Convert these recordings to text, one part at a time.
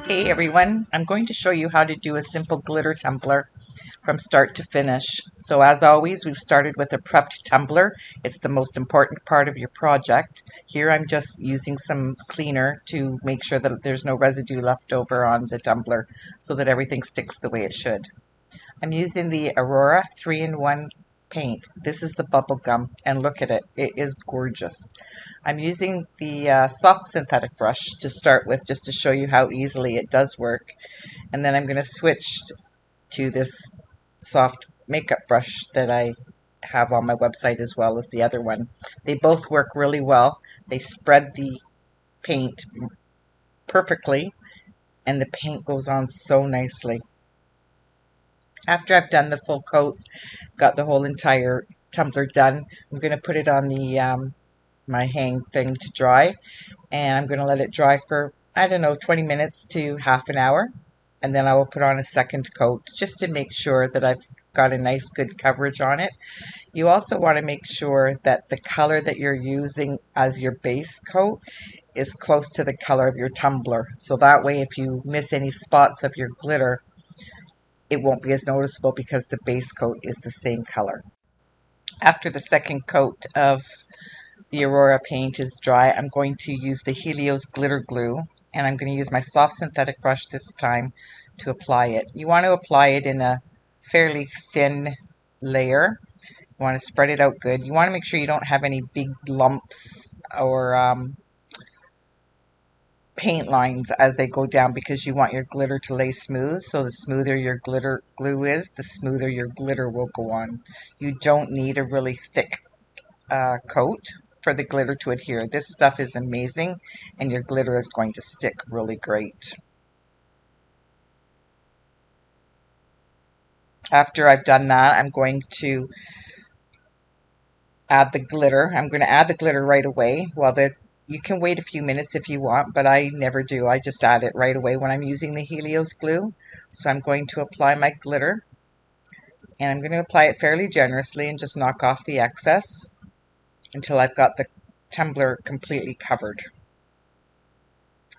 Hey everyone, I'm going to show you how to do a simple glitter tumbler from start to finish. So as always, we've started with a prepped tumbler. It's the most important part of your project. Here I'm just using some cleaner to make sure that there's no residue left over on the tumbler so that everything sticks the way it should. I'm using the Aurora 3-in-1 paint. This is the bubble gum, and look at it. It is gorgeous. I'm using the soft synthetic brush to start with, just to show you how easily it does work. And then I'm going to switch to this soft makeup brush that I have on my website as well as the other one. They both work really well. They spread the paint perfectly, and the paint goes on so nicely. After I've done the full coats, got the whole entire tumbler done, I'm going to put it on the my hang thing to dry, and I'm going to let it dry for, I don't know, 20 minutes to half an hour, and then I will put on a second coat just to make sure that I've got a nice good coverage on it. You also want to make sure that the color that you're using as your base coat is close to the color of your tumbler, so that way if you miss any spots of your glitter, it won't be as noticeable because the base coat is the same color. After the second coat of the Aurora paint is dry, I'm going to use the Helios glitter glue, and I'm going to use my soft synthetic brush this time to apply it. You want to apply it in a fairly thin layer. You want to spread it out good. You want to make sure you don't have any big lumps or paint lines as they go down, because you want your glitter to lay smooth. So the smoother your glitter glue is, the smoother your glitter will go on. You don't need a really thick coat for the glitter to adhere. This stuff is amazing, and your glitter is going to stick really great. After I've done that, I'm going to add the glitter. I'm going to add the glitter right away. You can wait a few minutes if you want, but I never do. I just add it right away when I'm using the Helios glue. So I'm going to apply my glitter, and I'm going to apply it fairly generously and just knock off the excess until I've got the tumbler completely covered.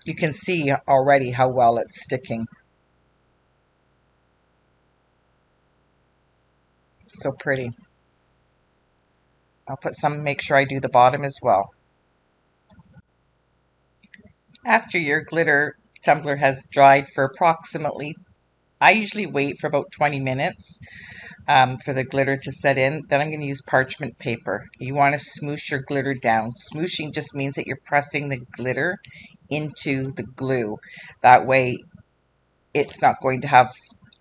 You can see already how well it's sticking. So pretty. I'll put some, make sure I do the bottom as well. After your glitter tumbler has dried for approximately, I usually wait for about 20 minutes for the glitter to set in. Then I'm going to use parchment paper. You want to smoosh your glitter down. Smooshing just means that you're pressing the glitter into the glue. That way it's not going to have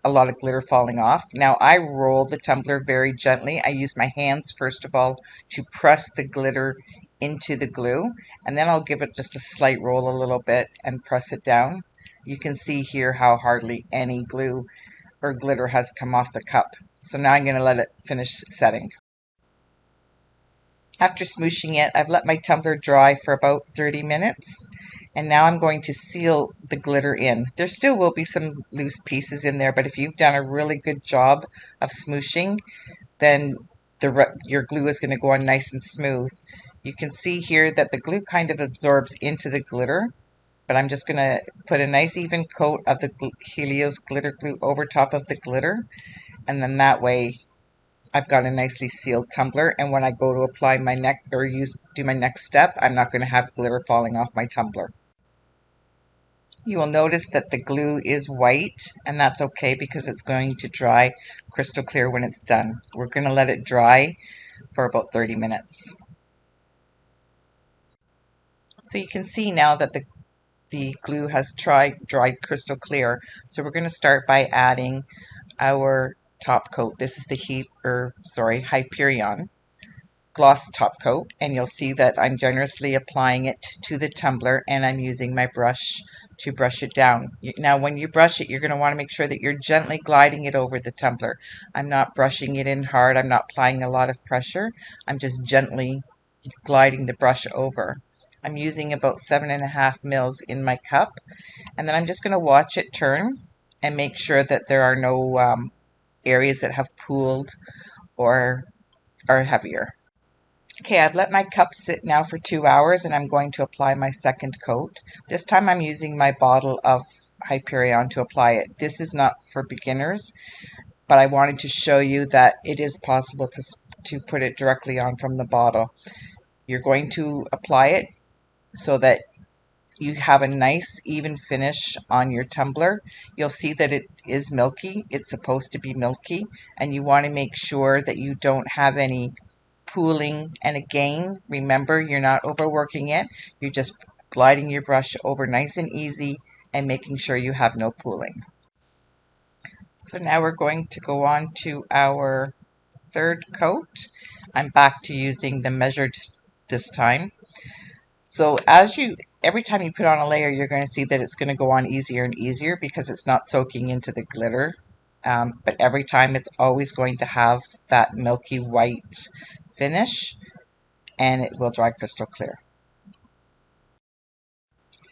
a lot of glitter falling off. Now I roll the tumbler very gently. I use my hands first of all to press the glitter into the glue, and then I'll give it just a slight roll a little bit and press it down. You can see here how hardly any glue or glitter has come off the cup. So now I'm going to let it finish setting. After smooshing it, I've let my tumbler dry for about 30 minutes. And now I'm going to seal the glitter in. There still will be some loose pieces in there, but if you've done a really good job of smooshing, then your glue is going to go on nice and smooth. You can see here that the glue kind of absorbs into the glitter, but I'm just going to put a nice even coat of the Helios glitter glue over top of the glitter, and then that way I've got a nicely sealed tumbler, and when I go to apply my do my next step, I'm not going to have glitter falling off my tumbler. You will notice that the glue is white, and that's okay because it's going to dry crystal clear when it's done. We're going to let it dry for about 30 minutes. So you can see now that the glue has dried crystal clear. So we're going to start by adding our top coat. This is the Hyperion gloss top coat, and you'll see that I'm generously applying it to the tumbler, and I'm using my brush to brush it down. Now when you brush it, you're going to want to make sure that you're gently gliding it over the tumbler. I'm not brushing it in hard. I'm not applying a lot of pressure. I'm just gently gliding the brush over. I'm using about 7.5 mils in my cup, and then I'm just going to watch it turn and make sure that there are no areas that have pooled or are heavier. Okay, I've let my cup sit now for 2 hours, and I'm going to apply my second coat. This time I'm using my bottle of Hyperion to apply it. This is not for beginners, but I wanted to show you that it is possible to put it directly on from the bottle. You're going to apply it so that you have a nice even finish on your tumbler. You'll see that it is milky. It's supposed to be milky, and you want to make sure that you don't have any pooling. And again, remember, you're not overworking it. You're just gliding your brush over nice and easy and making sure you have no pooling. So now we're going to go on to our third coat. I'm back to using the measured this time. So every time you put on a layer, you're going to see that it's going to go on easier and easier because it's not soaking into the glitter. But every time it's always going to have that milky white finish, and it will dry crystal clear.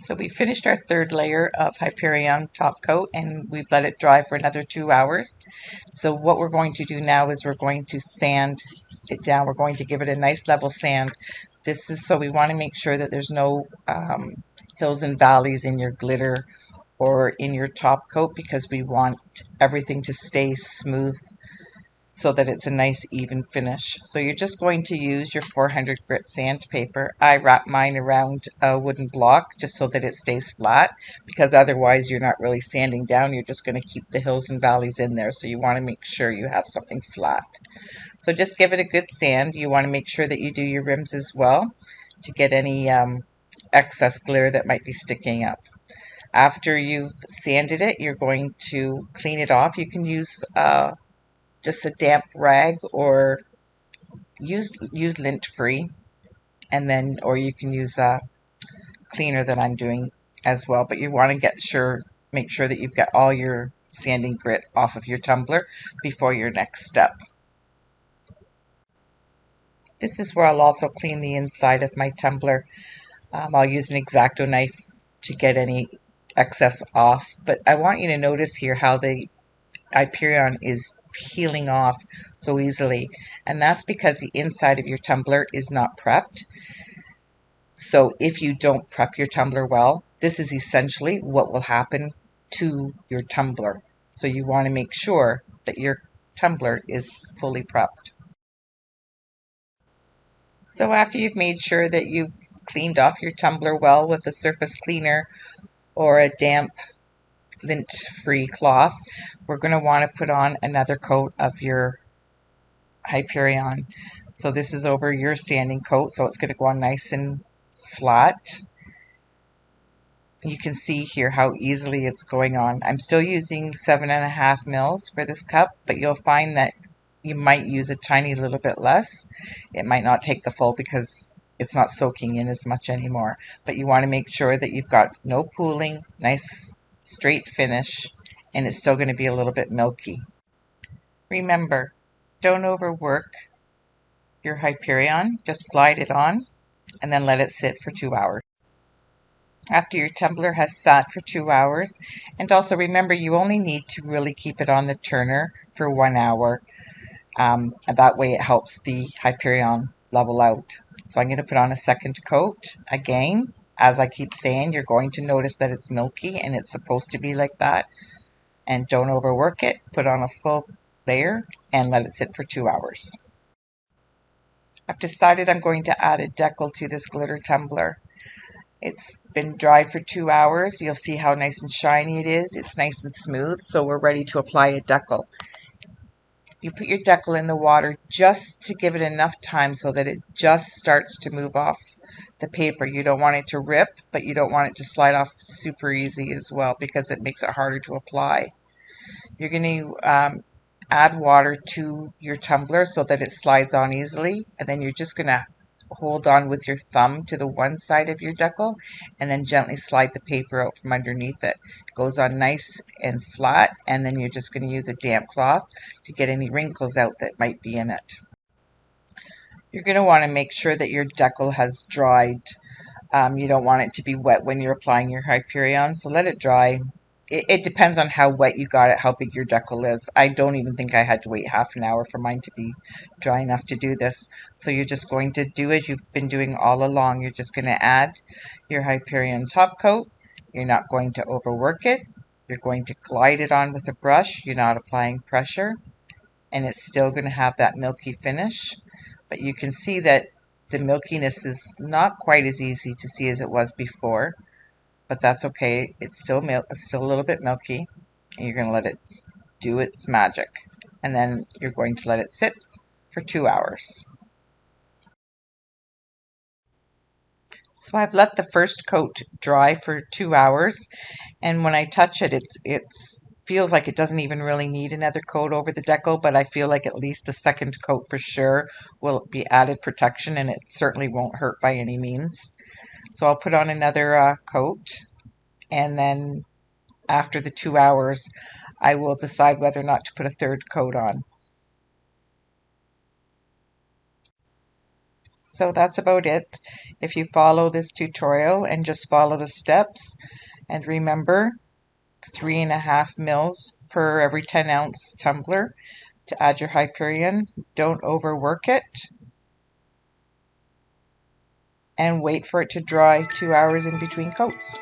So we finished our third layer of Hyperion top coat, and we've let it dry for another 2 hours. So what we're going to do now is we're going to sand it down. We're going to give it a nice level sand. This is so we want to make sure that there's no hills and valleys in your glitter or in your top coat, because we want everything to stay smooth so that it's a nice even finish. So you're just going to use your 400 grit sandpaper. I wrap mine around a wooden block just so that it stays flat, because otherwise you're not really sanding down. You're just going to keep the hills and valleys in there. So you want to make sure you have something flat. So just give it a good sand. You want to make sure that you do your rims as well to get any excess glitter that might be sticking up. After you've sanded it, you're going to clean it off. You can use just a damp rag, or use lint free, and then or you can use a cleaner that I'm doing as well. But you want to make sure that you've got all your sanding grit off of your tumbler before your next step. This is where I'll also clean the inside of my tumbler. I'll use an X-Acto knife to get any excess off, but I want you to notice here how the Hyperion is peeling off so easily, and that's because the inside of your tumbler is not prepped. So if you don't prep your tumbler well, this is essentially what will happen to your tumbler. So you want to make sure that your tumbler is fully prepped. So after you've made sure that you've cleaned off your tumbler well with a surface cleaner or a damp lint-free cloth, we're going to want to put on another coat of your Hyperion. So this is over your sanding coat, so it's going to go on nice and flat. You can see here how easily it's going on. I'm still using 7.5 mils for this cup, but you'll find that you might use a tiny little bit less. It might not take the full because it's not soaking in as much anymore. But you want to make sure that you've got no pooling, nice straight finish, and it's still going to be a little bit milky. Remember, don't overwork your Hyperion. Just glide it on and then let it sit for 2 hours. After your tumbler has sat for 2 hours, and also remember, you only need to really keep it on the turner for 1 hour. And that way it helps the Hyperion level out. So I'm going to put on a second coat. Again, as I keep saying, you're going to notice that it's milky, and it's supposed to be like that. And don't overwork it. Put on a full layer and let it sit for 2 hours. I've decided I'm going to add a decal to this glitter tumbler. It's been dried for 2 hours. You'll see how nice and shiny it is. It's nice and smooth, so we're ready to apply a decal. You put your decal in the water just to give it enough time so that it just starts to move off the paper. You don't want it to rip, but you don't want it to slide off super easy as well, because it makes it harder to apply. You're going to add water to your tumbler so that it slides on easily, and then you're just going to hold on with your thumb to the one side of your decal and then gently slide the paper out from underneath it. It goes on nice and flat, and then you're just going to use a damp cloth to get any wrinkles out that might be in it. You're going to want to make sure that your decal has dried. You don't want it to be wet when you're applying your Hyperion, so let it dry. It depends on how wet you got it, how big your decal is. I don't even think I had to wait half an hour for mine to be dry enough to do this. So you're just going to do as you've been doing all along. You're just going to add your Hyperion top coat. You're not going to overwork it. You're going to glide it on with a brush. You're not applying pressure, and it's still going to have that milky finish. But you can see that the milkiness is not quite as easy to see as it was before, but that's okay. It's still a little bit milky, and you're going to let it do its magic. And then you're going to let it sit for 2 hours. So I've let the first coat dry for 2 hours, and when I touch it, it feels like it doesn't even really need another coat over the decal, but I feel like at least a second coat for sure will be added protection, and it certainly won't hurt by any means. So I'll put on another coat, and then after the 2 hours, I will decide whether or not to put a third coat on. So that's about it. If you follow this tutorial and just follow the steps, and remember 3.5 mils per every 10-ounce tumbler to add your Hyperion. Don't overwork it, and wait for it to dry 2 hours in between coats.